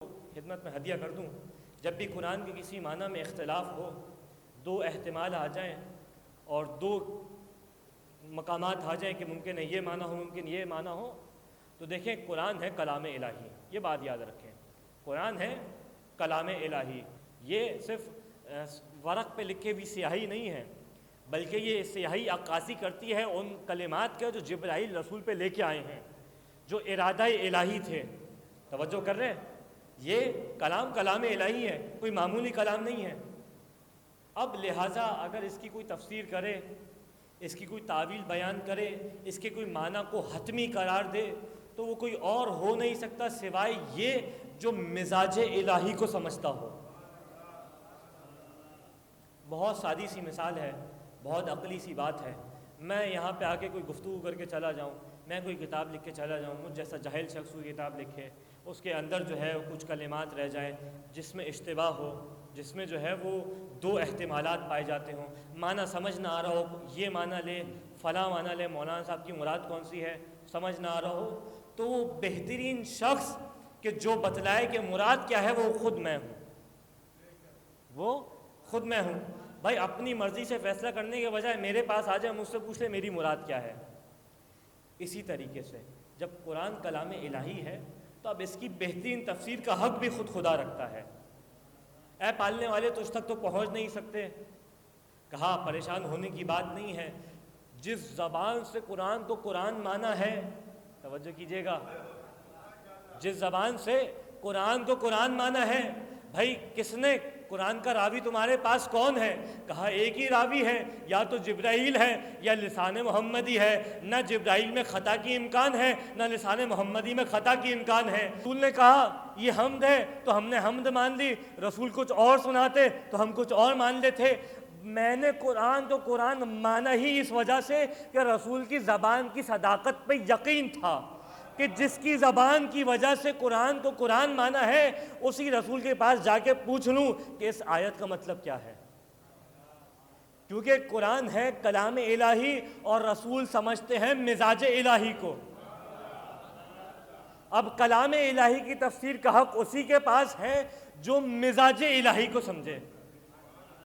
خدمت میں ہدیہ کر دوں، جب بھی قرآن کے کسی معنی میں اختلاف ہو، دو احتمال آ جائیں اور دو مقامات آ جائیں کہ ممکن ہے یہ معنی ہو ممکن یہ معنی ہو، تو دیکھیں قرآن ہے کلام الہی، یہ بات یاد رکھیں، قرآن ہے کلام الہی، یہ صرف ورق پہ لکھے ہوئی سیاہی نہیں ہے، بلکہ یہ سیاہی عکاسی کرتی ہے ان کلمات کا جو جبرائیل رسول پہ لے کے آئے ہیں، جو ارادہ الہی تھے۔ توجہ کر رہے ہیں؟ یہ کلام الہی ہے، کوئی معمولی کلام نہیں ہے۔ اب لہٰذا اگر اس کی کوئی تفسیر کرے، اس کی کوئی تعویل بیان کرے، اس کے کوئی معنی کو حتمی قرار دے، تو وہ کوئی اور ہو نہیں سکتا سوائے یہ جو مزاج الہی کو سمجھتا ہو۔ بہت سادی سی مثال ہے، بہت عقلی سی بات ہے۔ میں یہاں پہ آ کے کوئی گفتگو کر کے چلا جاؤں، میں کوئی کتاب لکھ کے چلا جاؤں، مجھ جیسا جاہل شخص کوئی کتاب لکھے، اس کے اندر جو ہے کچھ کلمات رہ جائیں جس میں اشتباہ ہو، جس میں جو ہے وہ دو احتمالات پائے جاتے ہوں، معنی سمجھ نہ آ رہا ہو، یہ معنی لے فلاں معنی لے، مولانا صاحب کی مراد کون سی ہے سمجھ نہ آ رہا ہو، تو وہ بہترین شخص کہ جو بتلائے کہ مراد کیا ہے وہ خود میں ہوں، وہ خود میں ہوں۔ بھائی اپنی مرضی سے فیصلہ کرنے کے بجائے میرے پاس آ جائے، مجھ سے پوچھ لے میری مراد کیا ہے۔ اسی طریقے سے جب قرآن کلام الہی ہے تو اب اس کی بہترین تفسیر کا حق بھی خود خدا رکھتا ہے۔ اے پالنے والے تجھ تک تو پہنچ نہیں سکتے، کہا پریشان ہونے کی بات نہیں ہے، جس زبان سے قرآن کو قرآن مانا ہے، توجہ کیجیے گا، جس زبان سے قرآن کو قرآن مانا ہے، بھائی کس نے قرآن کا راوی تمہارے پاس کون ہے؟ کہا ایک ہی راوی ہے، یا تو جبرائیل ہے یا لسان محمدی ہے، نہ جبرائیل میں خطا کی امکان ہے نہ لسان محمدی میں خطا کی امکان ہے۔ رسول نے کہا یہ حمد ہے تو ہم نے حمد مان لی، رسول کچھ اور سناتے تو ہم کچھ اور مان لیتے۔ میں نے قرآن تو قرآن مانا ہی اس وجہ سے کہ رسول کی زبان کی صداقت پہ یقین تھا کہ جس کی زبان کی وجہ سے قرآن کو قرآن مانا ہے، اسی رسول کے پاس جا کے پوچھ لوں کہ اس آیت کا مطلب کیا ہے، کیونکہ قرآن ہے کلام الہی اور رسول سمجھتے ہیں مزاج الہی کو۔ اب کلام الہی کی تفسیر کا حق اسی کے پاس ہے جو مزاج الہی کو سمجھے۔